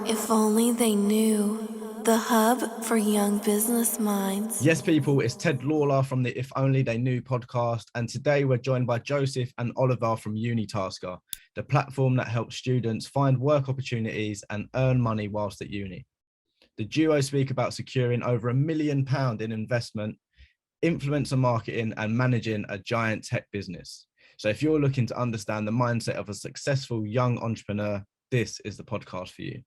If only they knew. The hub for young business minds. Yes, people, it's Ted Lawlor from the If Only They Knew podcast. And today we're joined by Joseph and Oliver from UniTaskr, the platform that helps students find work opportunities and earn money whilst at uni. The duo speak about securing over £1 million in investment, influencer marketing, and managing a giant tech business. So if you're looking to understand the mindset of a successful young entrepreneur, this is the podcast for you.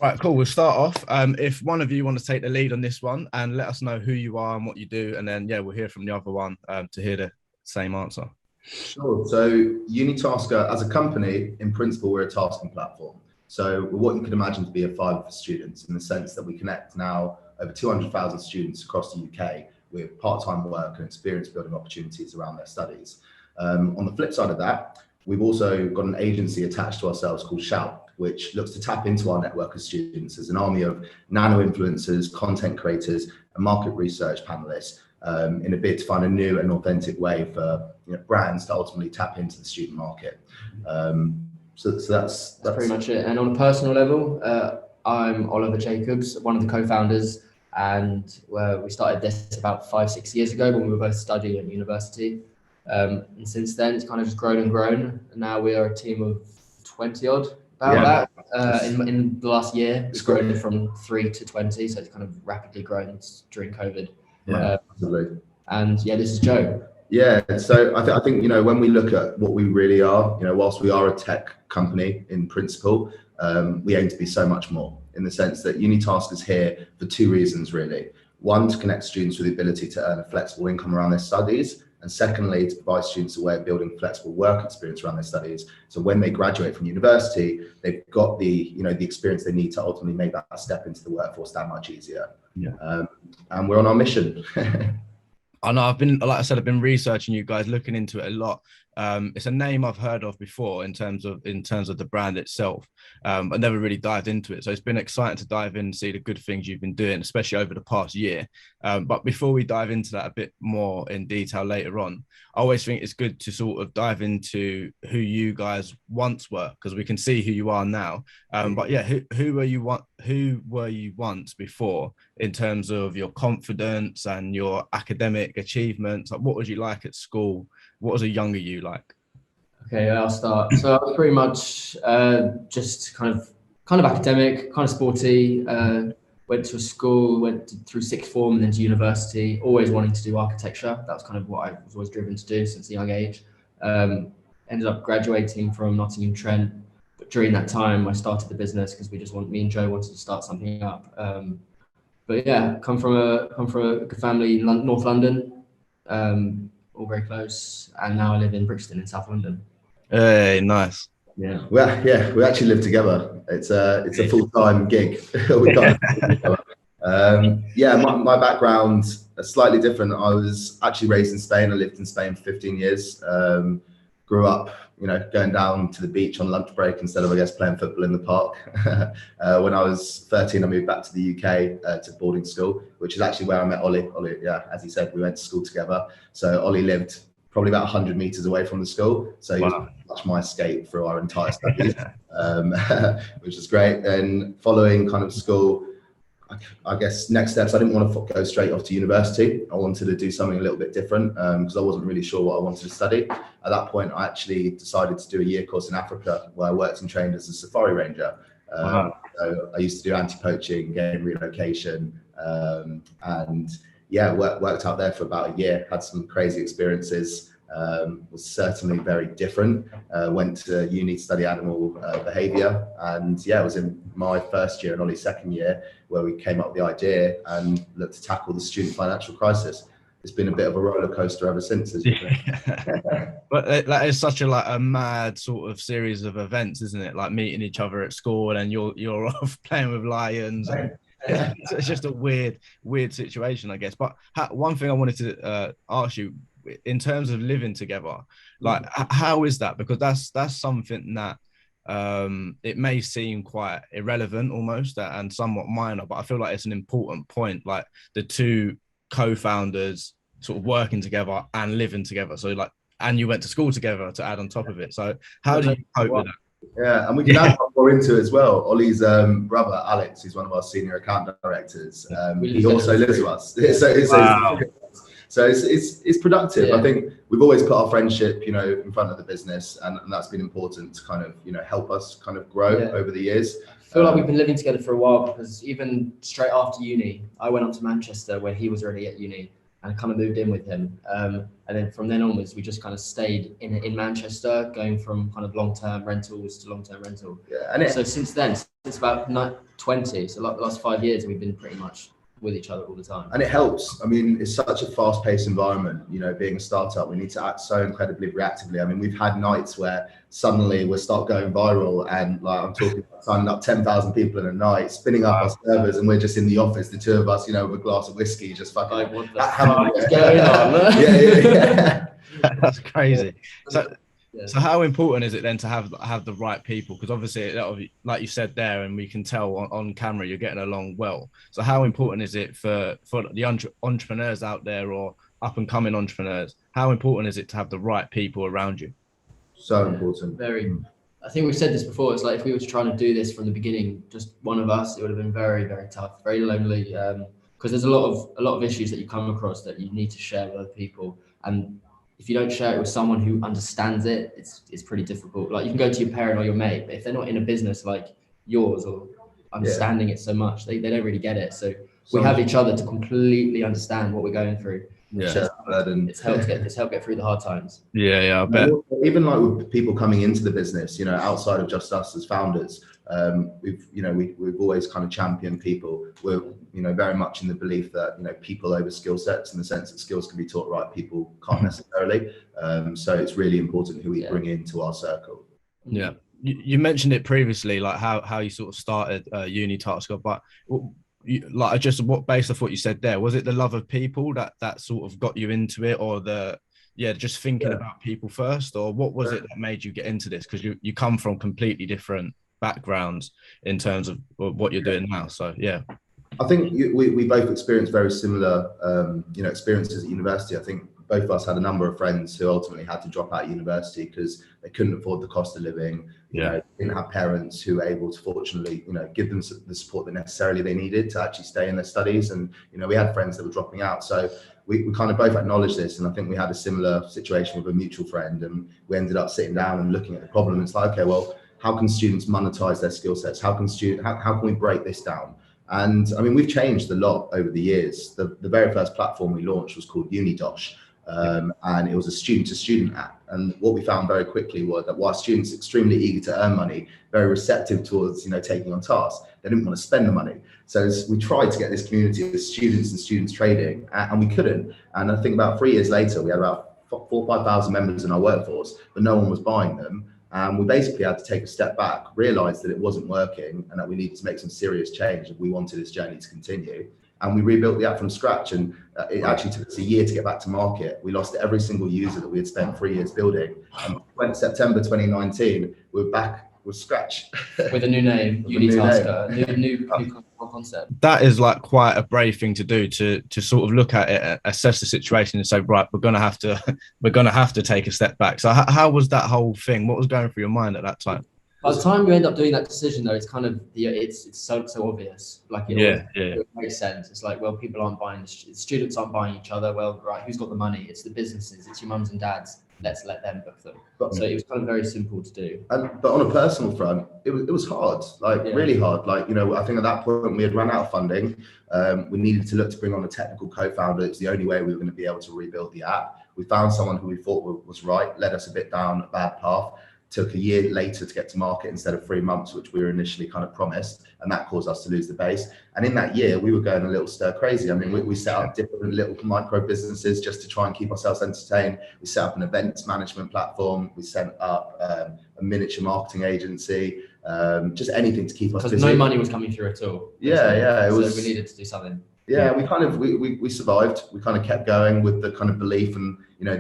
Right, cool. We'll start off. If one of you want to take the lead on this one and let us know who you are and what you do, and then we'll hear from the other one to hear the same answer. Sure. So UniTaskr, as a company, in principle, we're a tasking platform. So we're what you could imagine to be a Fiverr for students, in the sense that we connect now over 200,000 students across the UK with part-time work and experience building opportunities around their studies. On the flip side of that, we've also got an agency attached to ourselves called Shout, which looks to tap into our network of students as an army of nano influencers, content creators, and market research panelists in a bid to find a new and authentic way for brands to ultimately tap into the student market. So that's pretty much it. And on a personal level, I'm Oliver Jacobs, one of the co-founders, and we started this about 5-6 years ago when we were both studying at university. And since then, it's kind of just grown and grown. And now we are a team of 20 odd. That in the last year, it's grown from 3 to 20, so it's kind of rapidly grown during COVID. Absolutely. And this is Joe. So I think when we look at what we really are, whilst we are a tech company in principle, we aim to be so much more, in the sense that UniTaskr is here for two reasons really. One, to connect students with the ability to earn a flexible income around their studies. And secondly, to provide students a way of building flexible work experience around their studies. So when they graduate from university, they've got the experience they need to ultimately make that step into the workforce that much easier. And we're on our mission. I know I've been researching you guys, looking into it a lot. It's a name I've heard of before in terms of the brand itself. I never really dived into it. So it's been exciting to dive in and see the good things you've been doing, especially over the past year. But before we dive into that a bit more in detail later on, I always think it's good to sort of dive into who you guys once were, because we can see who you are now. But who were you once before, in terms of your confidence and your academic achievements? Like, what was you like at school? What was a younger you like? Okay, I'll start. So I was pretty much just kind of academic, kind of sporty. Went to a school, through sixth form and then to university, always wanting to do architecture. That was kind of what I was always driven to do since a young age. Ended up graduating from Nottingham Trent. But during that time, I started the business because me and Joe wanted to start something up. Come from a good family in North London. All very close, and now I live in Brixton in South London. Hey, nice. We actually live together. It's a full-time gig. My background is slightly different. I was actually raised in Spain. I lived in Spain for 15 years. Grew up, going down to the beach on lunch break instead of, playing football in the park. When I was 13, I moved back to the UK to boarding school, which is actually where I met Ollie. Ollie, as he said, we went to school together. So Ollie lived probably about 100 meters away from the school. So he was pretty much my escape through our entire studies, which is great. And following kind of school, I guess next steps, I didn't want to go straight off to university. I wanted to do something a little bit different because I wasn't really sure what I wanted to study. At that point, I actually decided to do a year course in Africa, where I worked and trained as a safari ranger. So I used to do anti-poaching, game relocation, and worked out there for about a year, had some crazy experiences. Was certainly very different. Went to uni to study animal behavior, and it was in my first year and Ollie's second year where we came up with the idea and looked to tackle the student financial crisis. It's been a bit of a roller coaster ever since, as you know. But that is such a mad sort of series of events, isn't it? Like meeting each other at school, and you're off playing with lions. And it's just a weird situation, I guess. But one thing I wanted to ask you, in terms of living together, like how is that? Because that's something that it may seem quite irrelevant almost and somewhat minor, but I feel like it's an important point, like the two co-founders sort of working together and living together. So and you went to school together to add on top of it. So how do you cope with that? Yeah, and we can add more into it as well. Ollie's brother, Alex, who's one of our senior account directors, he also lives with us. So it's productive. I think we've always put our friendship, in front of the business, and that's been important to kind of, help us kind of grow over the years. I feel like we've been living together for a while, because even straight after uni, I went up to Manchester when he was already at uni, and kind of moved in with him. And then from then onwards, we just kind of stayed in Manchester, going from kind of long-term rentals to long-term rental. Yeah, and so since then, since about 20, so like the last 5 years, we've been pretty much with each other all the time. And it helps. I mean, it's such a fast-paced environment, being a startup. We need to act so incredibly reactively. I mean, we've had nights where suddenly we'll start going viral, and like I'm talking about signing up 10,000 people in a night, spinning up our servers, and we're just in the office, the two of us, with a glass of whiskey, just fucking like, what the fuck is going on? Yeah. That's crazy. So how important is it then to have the right people? Because obviously, like you said there, and we can tell on camera, you're getting along well. So how important is it for the entrepreneurs out there, or up and coming entrepreneurs? How important is it to have the right people around you? So important. Very. I think we've said this before. It's like if we were trying to do this from the beginning, just one of us, it would have been very, very tough, very lonely. Because there's a lot of issues that you come across that you need to share with other people, and if you don't share it with someone who understands it, it's pretty difficult. Like, you can go to your parent or your mate, but if they're not in a business like yours or understanding it so much, they don't really get it. So we have each other to completely understand what we're going through. Yeah, it's helped get through the hard times. Yeah, I bet. Even like with people coming into the business, outside of just us as founders, we've always kind of championed people. We're very much in the belief that people over skill sets, in the sense that skills can be taught right, people can't necessarily. So it's really important who we bring into our circle. Yeah, you mentioned it previously, like how you sort of started UniTaskr, but based off what you said there, was it the love of people that sort of got you into it, or just thinking about people first, or what was it that made you get into this? Because you come from completely different backgrounds in terms of what you're doing now. So I think we both experienced very similar experiences at university. I think both of us had a number of friends who ultimately had to drop out of university because they couldn't afford the cost of living. Didn't have parents who were able to, fortunately, give them the support that necessarily they needed to actually stay in their studies. And we had friends that were dropping out, so we kind of both acknowledged this. And I think we had a similar situation with a mutual friend, and we ended up sitting down and looking at the problem. It's like, okay, well, how can students monetize their skill sets? How can we break this down? And I mean, we've changed a lot over the years. The very first platform we launched was called UniTaskr. And it was a student-to-student app. And what we found very quickly was that while students extremely eager to earn money, very receptive towards taking on tasks, they didn't want to spend the money. So we tried to get this community of students and students trading, and we couldn't. And I think about 3 years later, we had about 4,000 or 5,000 members in our workforce, but no one was buying them. And we basically had to take a step back, realize that it wasn't working, and that we needed to make some serious change if we wanted this journey to continue. And we rebuilt the app from scratch, and it actually took us a year to get back to market. We lost every single user that we had spent 3 years building. And when September 2019, we're back with scratch. With a new name, UniTaskr, new concept. That is like quite a brave thing to do, to sort of look at it, assess the situation, and say, right, we're gonna have to take a step back. So how was that whole thing? What was going through your mind at that time? By the time you end up doing that decision, though, it's kind of it's so obvious. Like it makes sense. It's like, well, people aren't buying. Students aren't buying each other. Well, right, who's got the money? It's the businesses. It's your mums and dads. Let's let them book them. So it was kind of very simple to do. But on a personal front, it was hard, really hard. I think at that point we had run out of funding. We needed to look to bring on a technical co-founder. It's the only way we were going to be able to rebuild the app. We found someone who we thought was right, led us a bit down a bad path. Took a year later to get to market instead of 3 months, which we were initially kind of promised, and that caused us to lose the base. And in that year, we were going a little stir crazy. I mean, we set up different little micro businesses just to try and keep ourselves entertained. We set up an events management platform. We set up a miniature marketing agency, just anything to keep us busy. Because no money was coming through at all. Yeah, it so was. We needed to do something. Yeah, we survived. We kind of kept going with the kind of belief, and I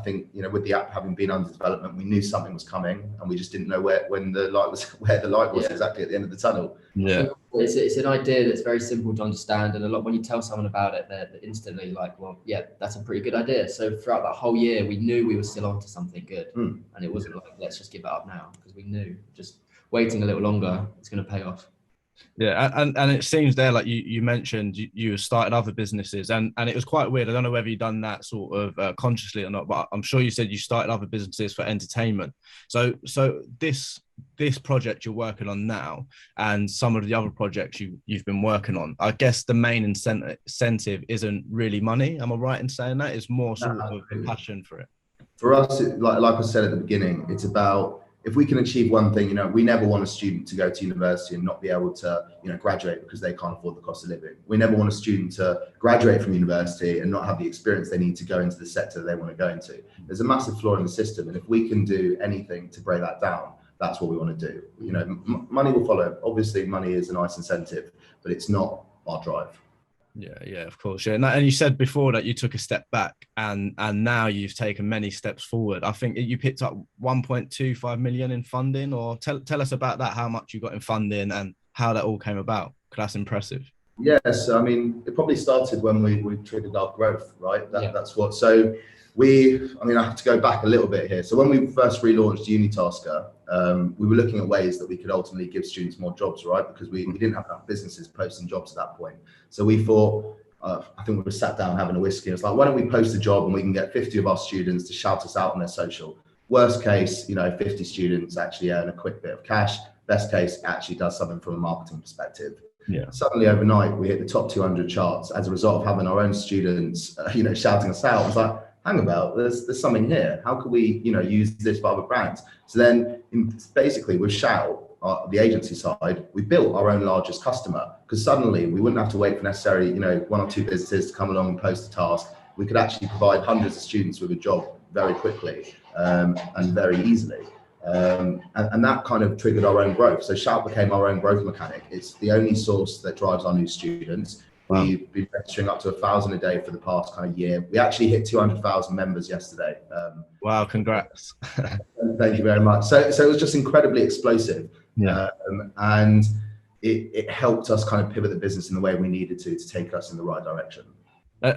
think with the app having been under development, we knew something was coming, and we just didn't know where the light was exactly at the end of the tunnel. Yeah, it's an idea that's very simple to understand, and a lot when you tell someone about it, they're instantly like, well, yeah, that's a pretty good idea. So throughout that whole year, we knew we were still onto something good, and it wasn't like, let's just give it up now, because we knew just waiting a little longer, it's going to pay off. Yeah, and it seems there, like you mentioned, you started other businesses, and it was quite weird. I don't know whether you've done that sort of consciously or not, but I'm sure you said you started other businesses for entertainment. So this project you're working on now, and some of the other projects you've been working on, I guess the main incentive isn't really money. Am I right in saying that? It's more sort of passion for it. For us, like I said at the beginning, it's about, if we can achieve one thing, we never want a student to go to university and not be able to, graduate because they can't afford the cost of living. We never want a student to graduate from university and not have the experience they need to go into the sector they want to go into. There's a massive flaw in the system, and if we can do anything to break that down, that's what we want to do. Money will follow. Obviously, money is a nice incentive, but it's not our drive. Yeah, of course. Yeah, and you said before that you took a step back, and now you've taken many steps forward. I think you picked up 1.25 million in funding, or tell us about that. How much you got in funding and how that all came about? Because that's impressive. Yes, I mean, it probably started when we triggered our growth, right? That's what. So I have to go back a little bit here. So when we first relaunched UniTaskr, we were looking at ways that we could ultimately give students more jobs, right? Because we didn't have enough businesses posting jobs at that point. So we thought, I think we were sat down having a whiskey. It's like, why don't we post a job and we can get 50 of our students to shout us out on their social? Worst case, 50 students actually earn a quick bit of cash. Best case, actually does something from a marketing perspective. Yeah. Suddenly overnight, we hit the top 200 charts as a result of having our own students, shouting us out. I was like, hang about, there's something here. How could we, use this for other brands? So then basically with Shout, the agency side, we built our own largest customer, because suddenly we wouldn't have to wait for necessarily, one or two businesses to come along and post a task. We could actually provide hundreds of students with a job very quickly and very easily. And that kind of triggered our own growth. So Shout became our own growth mechanic. It's the only source that drives our new students. Wow. We've been registering up to 1,000 a day for the past kind of year. We actually hit 200,000 members yesterday. Wow, congrats. Thank you very much. So it was just incredibly explosive. Yeah. And it helped us kind of pivot the business in the way we needed to take us in the right direction.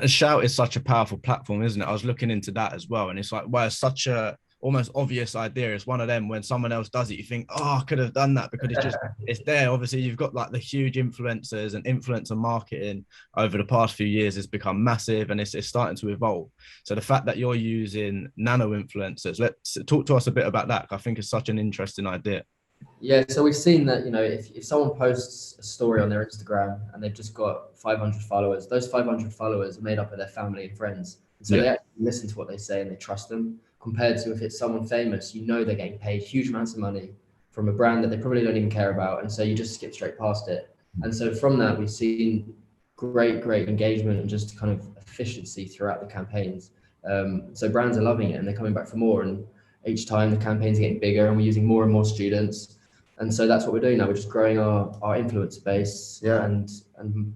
Shout is such a powerful platform, isn't it? I was looking into that as well. And it's like, wow, it's such a almost obvious idea. It's one of them when someone else does it, you think, oh, I could have done that, because it's there. Obviously, you've got like the huge influencers, and influencer marketing over the past few years has become massive, and it's starting to evolve. So the fact that you're using nano influencers, let's talk to us a bit about that. I think it's such an interesting idea. Yeah, so we've seen that, if someone posts a story on their Instagram and they've just got 500 followers, those 500 followers are made up of their family and friends. And so they actually listen to what they say and they trust them, compared to if it's someone famous, they're getting paid huge amounts of money from a brand that they probably don't even care about. And so you just skip straight past it. And so from that, we've seen great engagement and just kind of efficiency throughout the campaigns. So brands are loving it and they're coming back for more. And each time the campaigns are getting bigger and we're using more and more students. And so that's what we're doing now. We're just growing our influencer base and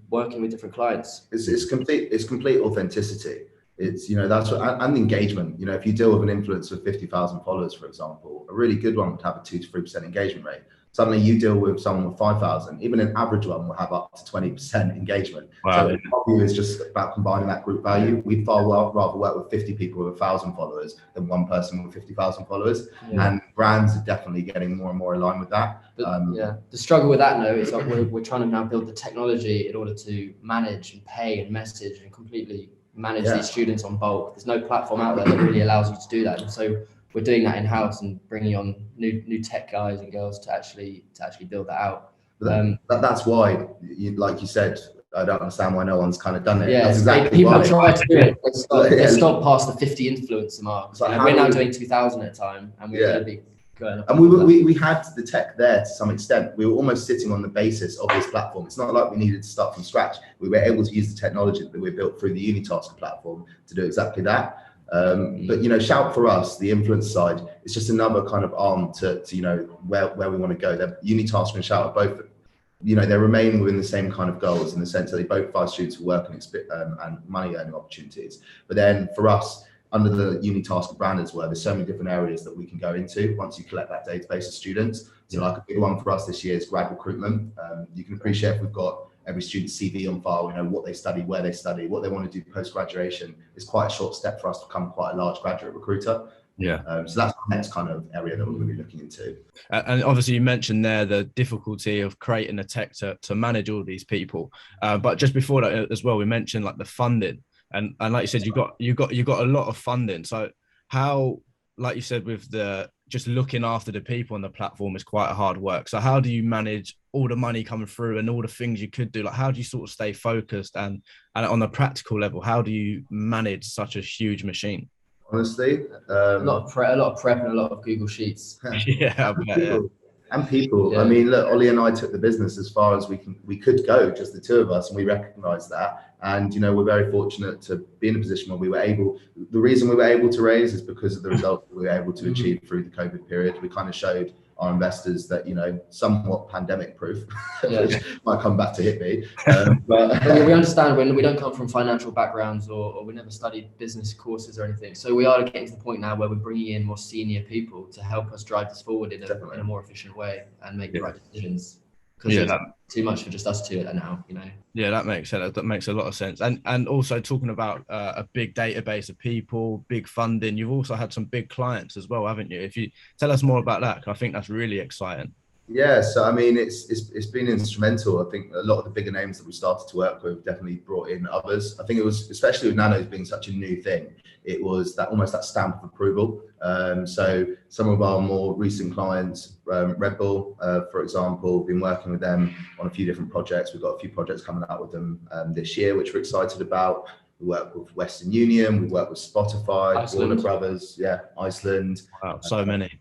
working with different clients. It's complete authenticity. It's, that's what, and engagement. If you deal with an influencer with 50,000 followers, for example, a really good one would have a 2 to 3% engagement rate. Suddenly you deal with someone with 5,000, even an average one will have up to 20% engagement. Wow. So our view is just about combining that group value. We'd far rather work with 50 people with 1,000 followers than one person with 50,000 followers. Yeah. And brands are definitely getting more and more aligned with that. The struggle with that, though, is like we're trying to now build the technology in order to manage and pay and message and completely manage these students on bulk. There's no platform out there that really allows you to do that. And so we're doing that in-house and bringing on new tech guys and girls to actually build that out. That's why, like you said, I don't understand why no one's kind of done it. Yeah, that's exactly people why. try to do it. They stop past the 50 influencer mark. Like we're now doing 2,000 at a time, and we're going to be going up. And we had the tech there to some extent. We were almost sitting on the basis of this platform. It's not like we needed to start from scratch. We were able to use the technology that we built through the UniTaskr platform to do exactly that. But Shout for us, the influence side, is just another kind of arm to where we want to go. UniTaskr and Shout are both they remain within the same kind of goals in the sense that they both provide students with work and money earning opportunities. But then for us, under the UniTaskr brand as well, there's so many different areas that we can go into once you collect that database of students. So like a big one for us this year is Grad Recruitment. You can appreciate we've got every student's CV on file, what they study, where they study, what they want to do post-graduation. It's quite a short step for us to become quite a large graduate recruiter. Yeah. So that's the next kind of area that we're going to be looking into. And obviously you mentioned there the difficulty of creating a tech to manage all these people. But just before that as well, we mentioned like the funding. And like you said, you got a lot of funding. So how, like you said, with the just looking after the people on the platform is quite a hard work. So how do you manage all the money coming through and all the things you could do? Like how do you sort of stay focused and on a practical level, how do you manage such a huge machine? Honestly, a lot of prep and a lot of Google Sheets. Yeah, and people. Yeah. I mean, look, Ollie and I took the business as far as we could go, just the two of us, and we recognised that. And we're very fortunate to be in a position where we were able. The reason we were able to raise is because of the results that we were able to achieve through the COVID period. We kind of showed our investors that somewhat pandemic proof, which might come back to hit me. But we understand when we don't come from financial backgrounds or we never studied business courses or anything. So we are getting to the point now where we're bringing in more senior people to help us drive this forward in a more efficient way and make the right decisions. Because it's too much for just us two now, Yeah, that makes sense. That makes a lot of sense. And also talking about a big database of people, big funding, you've also had some big clients as well, haven't you? If you tell us more about that, I think that's really exciting. Yeah, so I mean, it's been instrumental. I think a lot of the bigger names that we started to work with definitely brought in others. I think it was, especially with nanos being such a new thing, it was that almost that stamp of approval. So some of our more recent clients, Red Bull, for example, been working with them on a few different projects. We've got a few projects coming out with them this year, which we're excited about. We work with Western Union, we work with Spotify, Warner Brothers, Iceland. Wow, so many.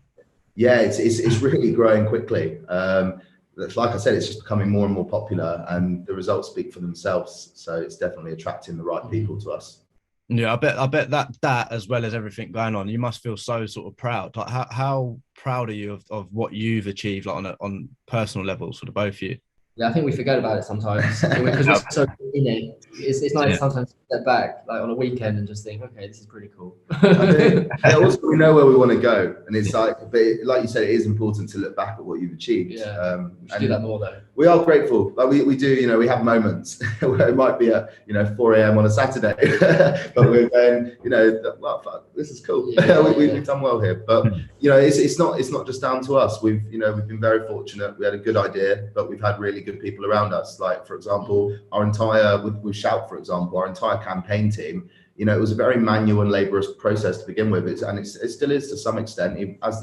Yeah, it's really growing quickly. Like I said, it's just becoming more and more popular, and the results speak for themselves. So it's definitely attracting the right people to us. Yeah, I bet that as well as everything going on, you must feel so sort of proud. Like how proud are you of what you've achieved, like on personal levels for the both of you? Yeah, I think we forget about it sometimes because we're so in it. It's nice sometimes to step back, like on a weekend, and just think, okay, this is pretty cool. Also, we know where we want to go, and it's like you said, it is important to look back at what you've achieved. Yeah, we should do that more though. We are grateful, but we do. We have moments where it might be at 4 a.m. on a Saturday, but we're going, well, fuck, this is cool. We've done well here, but it's not just down to us. We've been very fortunate. We had a good idea, but we've had really good people around us. Like for example, our entire with Shout, for example, our entire campaign team. It was a very manual and laborious process to begin with, and it still is to some extent,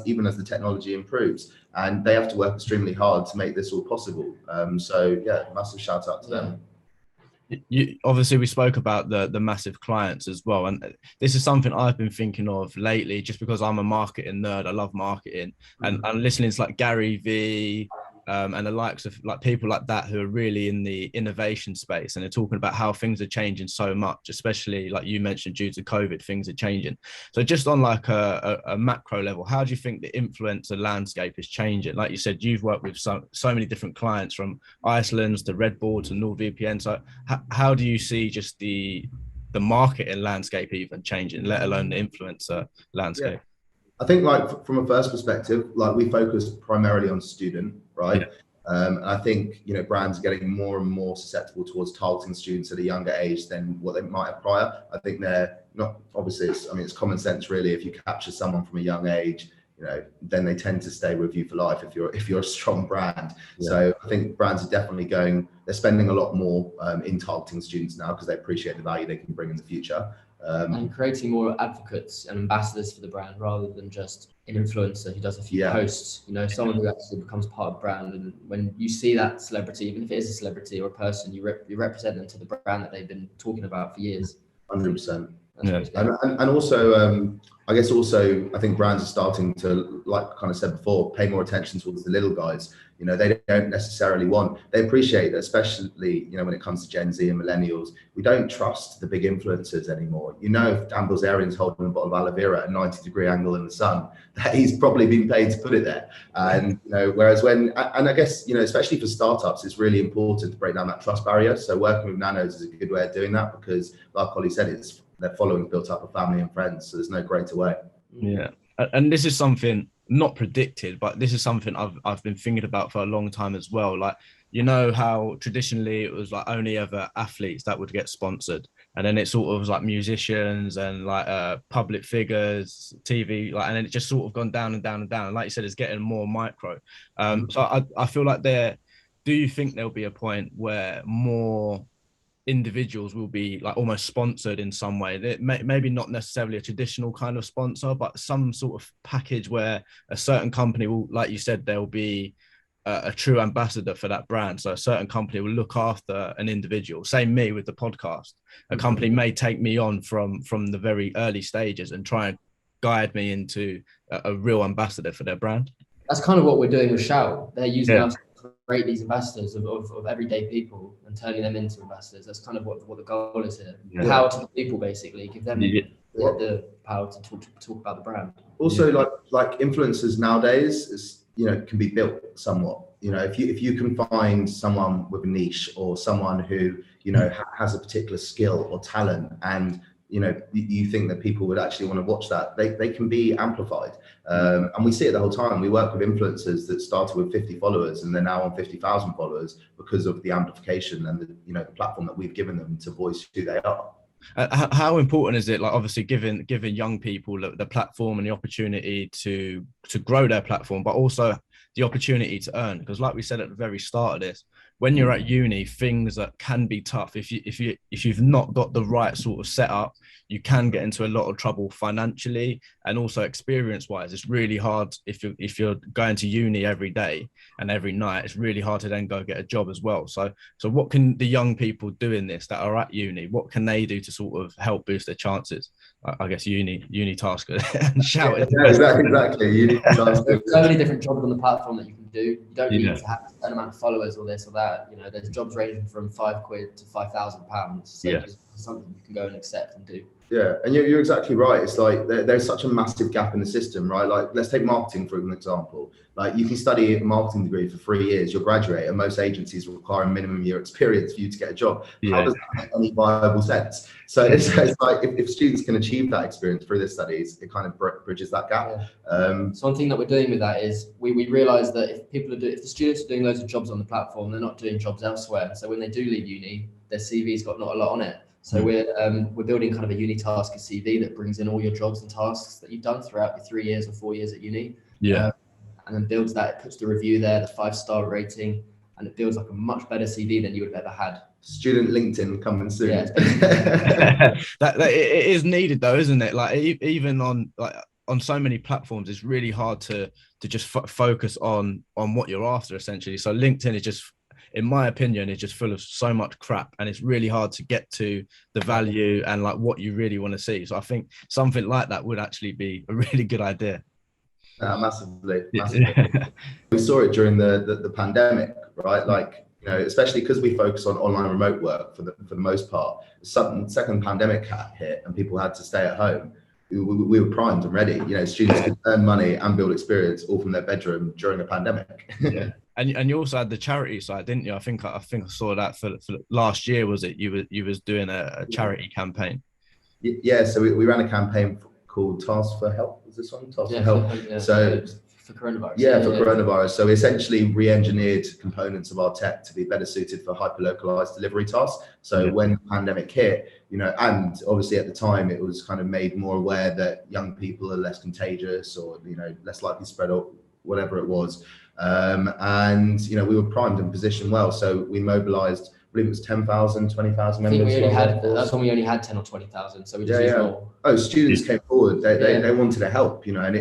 even as the technology improves. And they have to work extremely hard to make this all possible. So yeah, massive shout out to them. Obviously we spoke about the massive clients as well, and this is something I've been thinking of lately, just because I'm a marketing nerd. I love marketing, and listening to like Gary V, and the likes of like people like that who are really in the innovation space, and they're talking about how things are changing so much, especially like you mentioned, due to COVID, things are changing. So just on like a macro level, how do you think the influencer landscape is changing? Like you said, you've worked with so many different clients, from Iceland to Red Bull to NordVPN. So how do you see just the marketing landscape even changing, let alone the influencer landscape? Yeah. I think like from a first perspective, like we focus primarily on student, right? Yeah. And I think, brands are getting more and more susceptible towards targeting students at a younger age than what they might have prior. I think they're not, obviously it's common sense really. If you capture someone from a young age, then they tend to stay with you for life if you're a strong brand. Yeah. So I think brands are definitely they're spending a lot more in targeting students now because they appreciate the value they can bring in the future. And creating more advocates and ambassadors for the brand rather than just an influencer who does a few posts, someone who actually becomes part of the brand. And when you see that celebrity, even if it is a celebrity or a person, you represent them to the brand that they've been talking about for years. 100%. And also, I guess also, I think brands are starting to, like I kind of said before, pay more attention towards the little guys. You know, they don't necessarily they appreciate that, especially, you know, when it comes to Gen Z and millennials, we don't trust the big influencers anymore. You know, if Dan Bilzerian's holding a bottle of aloe vera at a 90-degree angle in the sun, that he's probably been paid to put it there. And, you know, whereas and I guess, you know, especially for startups, it's really important to break down that trust barrier. So working with nanos is a good way of doing that, because like Ollie said, their following built up of family and friends. So there's no greater way. Yeah. And this is something not predicted, but this is something I've been thinking about for a long time as well. Like, you know how traditionally it was like only ever athletes that would get sponsored, and then it sort of was like musicians and like public figures, TV, like, and then it just sort of gone down and down and down. And like you said, it's getting more micro. So I feel like do you think there'll be a point where more individuals will be like almost sponsored in some way? Maybe not necessarily a traditional kind of sponsor, but some sort of package where a certain company will, like you said, there'll be a true ambassador for that brand. So a certain company will look after an individual. Same me with the podcast. A company may take me on from the very early stages and try and guide me into a real ambassador for their brand. That's kind of what we're doing with Shout. They're using us to create these ambassadors of everyday people and turning them into ambassadors. That's kind of what the goal is here. Power to the people, basically. Give them the power to talk about the brand. Also, like influencers nowadays, you know, can be built somewhat. You know, if you can find someone with a niche, or someone who, you know, has a particular skill or talent, and you know, you think that people would actually want to watch that, they can be amplified. And we see it the whole time. We work with influencers that started with 50 followers and they're now on 50,000 followers because of the amplification and the platform that we've given them to voice who they are. How important is it, like, obviously giving young people the platform and the opportunity to grow their platform, but also the opportunity to earn? Because like we said at the very start of this, when you're at uni, things that can be tough. If you've not got the right sort of setup, you can get into a lot of trouble financially and also experience-wise. It's really hard if you're going to uni every day and every night. It's really hard to then go get a job as well. So what can the young people do in this that are at uni? What can they do to sort of help boost their chances? I guess UniTaskr and Shout. Yeah, exactly. There's so many different jobs on the platform that you can do. You don't need to have a certain amount of followers or this or that. You know, there's jobs ranging from £5 to £5,000. So it's something you can go and accept and do. Yeah, and you're exactly right. It's like there's such a massive gap in the system, right? Like, let's take marketing for an example. Like, you can study a marketing degree for 3 years, you'll graduate, and most agencies require a minimum year experience for you to get a job. How does that make any viable sense? So it's like if students can achieve that experience through their studies, it kind of bridges that gap. So one thing that we're doing with that is we realise that if the students are doing loads of jobs on the platform, they're not doing jobs elsewhere. So when they do leave uni, their CV's got not a lot on it. So we're building kind of a UniTaskr CV that brings in all your jobs and tasks that you've done throughout your 3 years or 4 years at uni. And then builds that, it puts the review there, the 5-star rating, and it builds like a much better CV than you would have ever had. Student LinkedIn coming soon. Yeah. that it is needed though, isn't it? Like, even on so many platforms, it's really hard to just focus on what you're after, essentially. So LinkedIn is just, in my opinion, it's just full of so much crap, and it's really hard to get to the value and like what you really want to see. So I think something like that would actually be a really good idea. Massively. We saw it during the pandemic, right? Like, you know, especially because we focus on online remote work for the most part. Second pandemic hit and people had to stay at home. We were primed and ready. You know, students could earn money and build experience all from their bedroom during a pandemic. And you also had the charity side, didn't you? I think I saw that for last year. Was it you was doing a charity campaign? Yeah, so we ran a campaign called Task for Help. Was this one? Task for Help. So for coronavirus. Coronavirus. So we essentially re-engineered components of our tech to be better suited for hyper-localized delivery tasks. So when the pandemic hit, you know, and obviously at the time it was kind of made more aware that young people are less contagious, or, you know, less likely to spread, or whatever it was. And, you know, we were primed and positioned well. So we mobilized, I believe it was 10,000, 20,000 members. I think that's when we only had 10 or 20,000. So we just used more. Oh, students came forward. They wanted to help, you know, and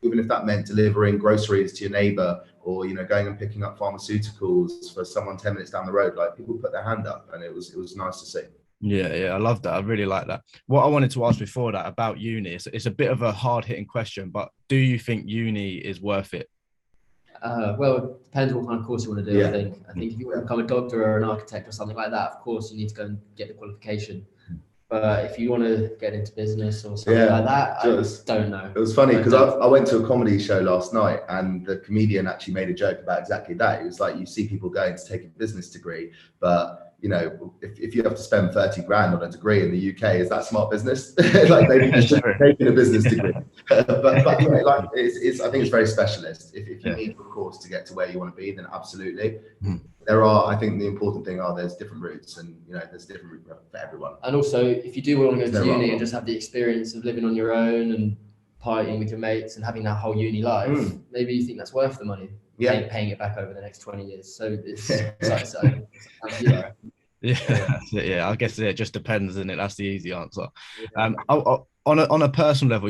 even if that meant delivering groceries to your neighbor, or, you know, going and picking up pharmaceuticals for someone 10 minutes down the road, like, people put their hand up, and it was nice to see. Yeah, I love that. I really like that. What I wanted to ask before that about uni, it's a bit of a hard-hitting question, but do you think uni is worth it? Well, it depends what kind of course you want to do. Yeah. I think if you want to become a doctor or an architect or something like that, of course you need to go and get the qualification. But if you want to get into business or something like that, I don't know. It was funny because I went to a comedy show last night, and the comedian actually made a joke about exactly that. It was like, you see people going to take a business degree, but you know, if you have to spend 30 grand on a degree in the UK, is that smart business? Like, maybe you should be taking a business degree. but you know, like it's I think it's very specialist. If you need a course to get to where you want to be, then absolutely. I think the important thing there's different routes, and you know, there's different routes for everyone. And also, if you do want to go to uni and just have the experience of living on your own and partying with your mates and having that whole uni life, maybe you think that's worth the money. Paying it back over the next 20 years. So it's Yeah, I guess it just depends, isn't it? That's the easy answer. On a personal level,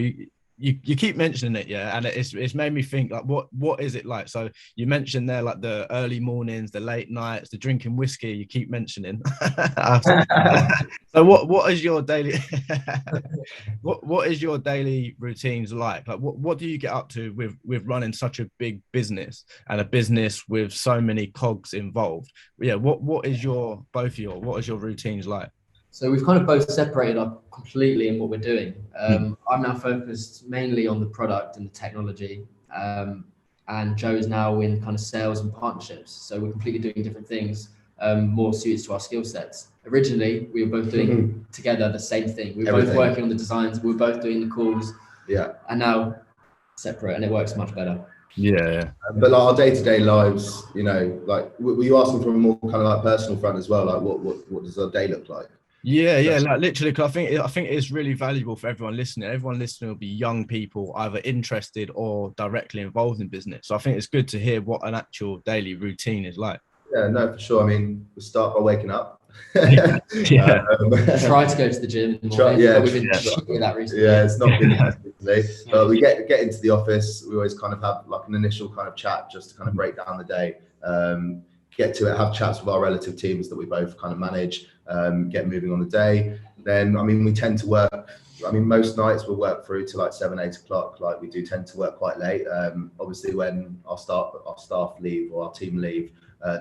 you keep mentioning it, and it's made me think, like, what is it like? So you mentioned there, like, the early mornings, the late nights, the drinking whiskey. You keep mentioning. So what is your daily what is your daily routines like? Like, what do you get up to with running such a big business, and a business with so many cogs involved? What is your routines like? So we've kind of both separated up completely in what we're doing. I'm now focused mainly on the product and the technology, and Joe's now in kind of sales and partnerships. So we're completely doing different things, more suited to our skill sets. Originally, we were both doing together the same thing. We were both working on the designs. We were both doing the calls. And now separate, and it works much better. But like our day-to-day lives, you know, like, were you asking from a more kind of like personal front as well? Like, what does our day look like? Like literally, cause I think it's really valuable for everyone listening. Everyone listening will be young people, either interested or directly involved in business. So I think it's good to hear what an actual daily routine is like. Yeah, no, for sure. I mean, we start by waking up. Try to go to the gym in the morning. We've been with that recently. Yeah, it's not been recently. But we get into the office. We always kind of have like an initial kind of chat just to kind of break down the day. Get to it, have chats with our relative teams that we both kind of manage, get moving on the day. Then, I mean, we tend to work, most nights we'll work through to like 7, 8 o'clock. Like, we do tend to work quite late. Obviously, when our staff leave, or our team leave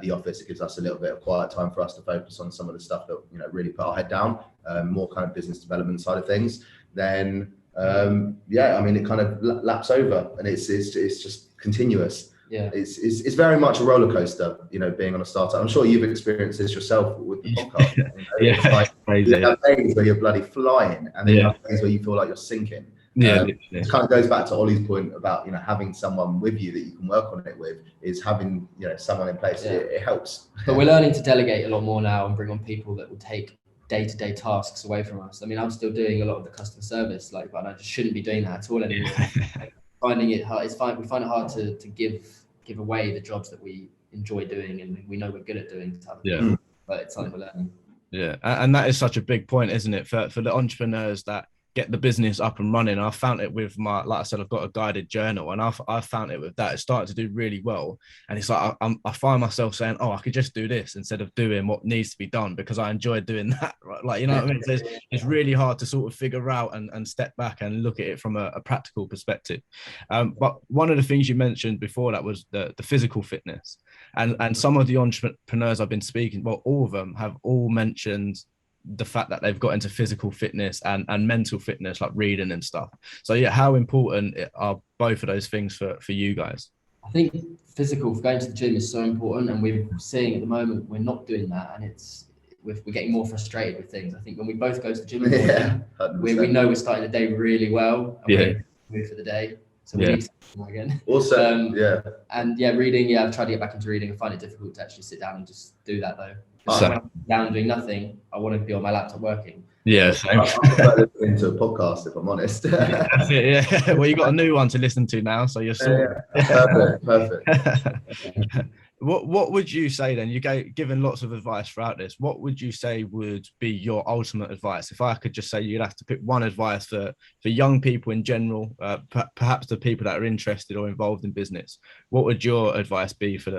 the office, it gives us a little bit of quiet time for us to focus on some of the stuff that, you know, really put our head down, more kind of business development side of things. Then, it kind of laps over, and it's just continuous. It's very much a roller coaster, you know, being on a startup. I'm sure you've experienced this yourself with the podcast. You know? It's like, you have days where you're bloody flying, and then you have days where you feel like you're sinking. It kind of goes back to Ollie's point about, you know, having someone with you that you can work on it with, is having, you know, someone in place. It helps. But we're learning to delegate a lot more now and bring on people that will take day-to-day tasks away from us. I mean, I'm still doing a lot of the customer service, but I just shouldn't be doing that at all anymore. Finding it hard. We find it hard to give away the jobs that we enjoy doing and we know we're good at doing. But it's something we're learning. And that is such a big point, isn't it, for the entrepreneurs that get the business up and running. I found it with like I said, I've got a guided journal, and I found it with that. It started to do really well, and it's like I find myself saying, I could just do this instead of doing what needs to be done, because I enjoy doing that, right? Like, you know what I mean? So it's really hard to sort of figure out and step back and look at it from a practical perspective. But one of the things you mentioned before that was the physical fitness, and some of the entrepreneurs I've been speaking, well, all of them have all mentioned the fact that they've got into physical fitness and mental fitness, like reading and stuff. So how important are both of those things for you guys? I think physical, going to the gym, is so important, and we're seeing at the moment we're not doing that, and we're getting more frustrated with things. I think when we both go to the gym, we know we're starting the day really well, and we're moved for the day. So we need something again. Also, reading. I've tried to get back into reading. I find it difficult to actually sit down and just do that though. When I'm down doing nothing, I want to be on my laptop working. Same. I prefer listening to a podcast, if I'm honest. Well, you got a new one to listen to now, so you're sorted. Perfect. What would you say then? You given lots of advice throughout this. What would you say would be your ultimate advice? If I could just say you'd have to pick one advice for young people in general, perhaps the people that are interested or involved in business, what would your advice be for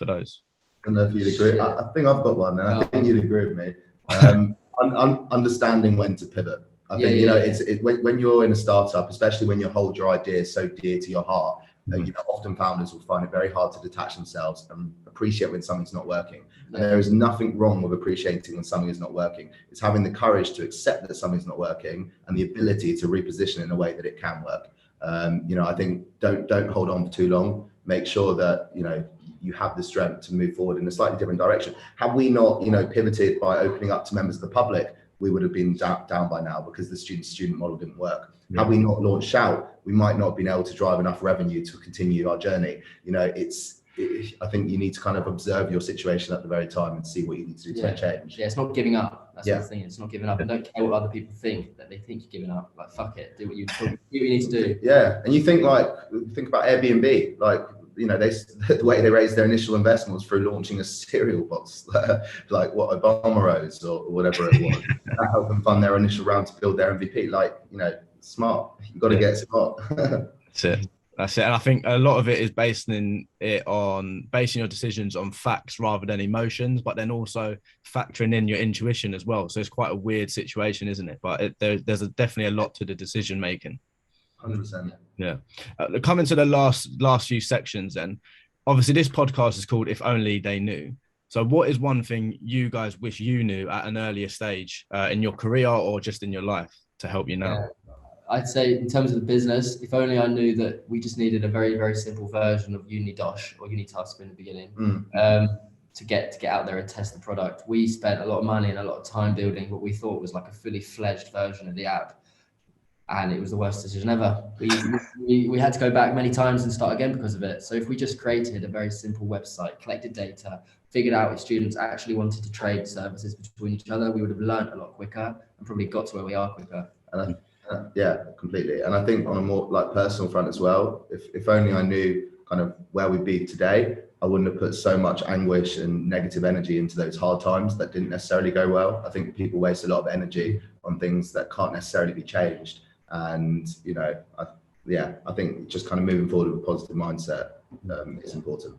those? I don't know if you'd agree. I think I've got one, and I think you'd agree with me. understanding when to pivot. I think, when you're in a startup, especially when you hold your idea so dear to your heart, often founders will find it very hard to detach themselves and appreciate when something's not working. And there is nothing wrong with appreciating when something is not working. It's having the courage to accept that something's not working and the ability to reposition in a way that it can work. I think don't hold on for too long. Make sure that, you have the strength to move forward in a slightly different direction. Had we not, pivoted by opening up to members of the public, we would have been down by now because the student model didn't work. Yeah. Had we not launched Shout, we might not have been able to drive enough revenue to continue our journey. I think you need to kind of observe your situation at the very time and see what you need to do to make change. Yeah, it's not giving up. That's the thing. It's not giving up, and don't care what other people think, that they think you're giving up. Like, fuck it, do what you need to do. Yeah, and you think about Airbnb, like, the way they raised their initial investment was through launching a cereal box, like what Obama rose or whatever it was. That helped them fund their initial round to build their MVP. Like, smart. You've got to get smart. That's it. And I think a lot of it is basing your decisions on facts rather than emotions, but then also factoring in your intuition as well. So it's quite a weird situation, isn't it? But there's definitely a lot to the decision making. 100%. Yeah. Coming to the last few sections then, obviously this podcast is called If Only They Knew. So what is one thing you guys wish you knew at an earlier stage in your career or just in your life to help you now? Yeah. I'd say in terms of the business, if only I knew that we just needed a very, very simple version of UniDosh or UniTaskr in the beginning to get out there and test the product. We spent a lot of money and a lot of time building what we thought was like a fully fledged version of the app. And it was the worst decision ever. We had to go back many times and start again because of it. So if we just created a very simple website, collected data, figured out if students actually wanted to trade services between each other, we would have learned a lot quicker and probably got to where we are quicker. Yeah, completely. And I think on a more like personal front as well, if only I knew kind of where we'd be today, I wouldn't have put so much anguish and negative energy into those hard times that didn't necessarily go well. I think people waste a lot of energy on things that can't necessarily be changed. And, I think just kind of moving forward with a positive mindset is important.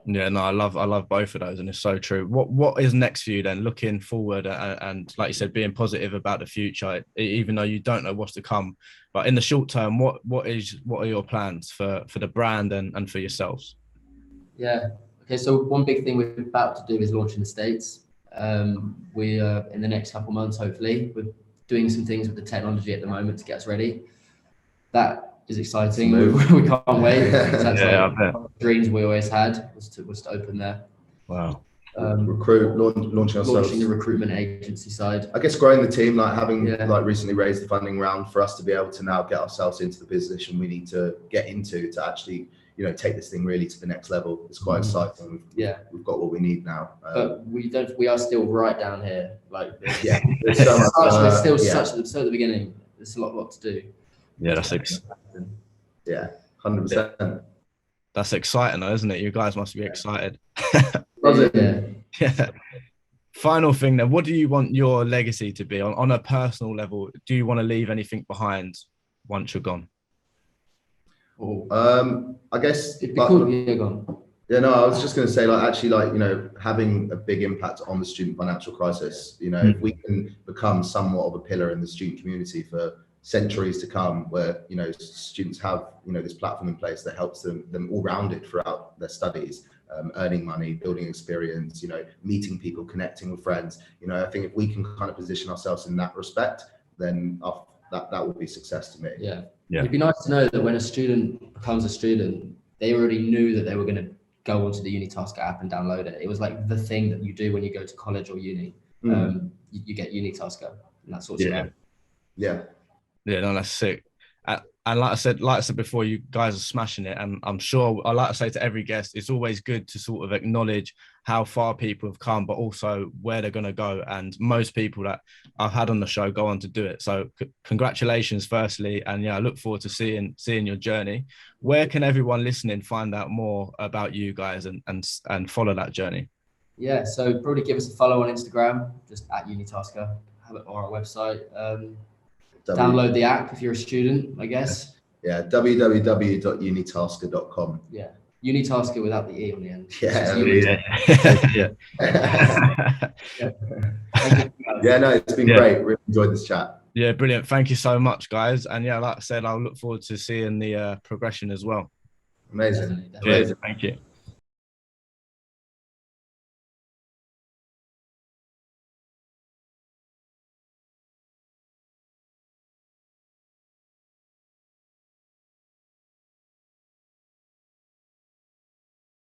Yeah, no, I love both of those, and it's so true. What is next for you then, looking forward and like you said, being positive about the future, even though you don't know what's to come? But in the short term, what are your plans for the brand and for yourselves? Yeah. Okay. So one big thing we're about to do is launch in the States. We are in the next couple of months, hopefully. We're doing some things with the technology at the moment to get us ready. That is exciting. We can't wait. That's dreams we always had was to open there. Wow. Launching the recruitment agency side. I guess growing the team, like having like recently raised the funding round for us to be able to now get ourselves into the position we need to get into to actually, take this thing really to the next level. It's quite exciting. We've got what we need now. But we are still right down here. Like there's so much, we're still so at the beginning. There's a lot to do. Yeah, that's 100%. That's exciting though, isn't it? You guys must be excited. Yeah. Final thing then, what do you want your legacy to be on a personal level? Do you want to leave anything behind once you're gone? I guess it'd be cool. Yeah, gone. Yeah, no, I was just going to say, having a big impact on the student financial crisis. If we can become somewhat of a pillar in the student community for centuries to come, where students have this platform in place that helps them all rounded throughout their studies, earning money, building experience, meeting people, connecting with friends. I think if we can kind of position ourselves in that respect, then that would be success to me. Yeah. It'd be nice to know that when a student becomes a student, they already knew that they were going to go onto the UniTaskr app and download it. It was like the thing that you do when you go to college or uni. You get UniTaskr and that sort of stuff. Yeah, no, that's sick. And like I said before, you guys are smashing it. And I'm sure, I like to say to every guest, it's always good to sort of acknowledge how far people have come, but also where they're going to go. And most people that I've had on the show go on to do it. So congratulations, firstly. And I look forward to seeing your journey. Where can everyone listening find out more about you guys and follow that journey? Yeah, so probably give us a follow on Instagram, just at UniTaskr, or our website. Download the app if you're a student, I guess. Yeah, www.unitaskr.com. Yeah, UniTaskr without the E on the end. Yeah. Thank you. Yeah, no, it's been great. Really enjoyed this chat. Yeah, brilliant. Thank you so much, guys. And yeah, like I said, I'll look forward to seeing the progression as well. Amazing. Cheers. Thank you.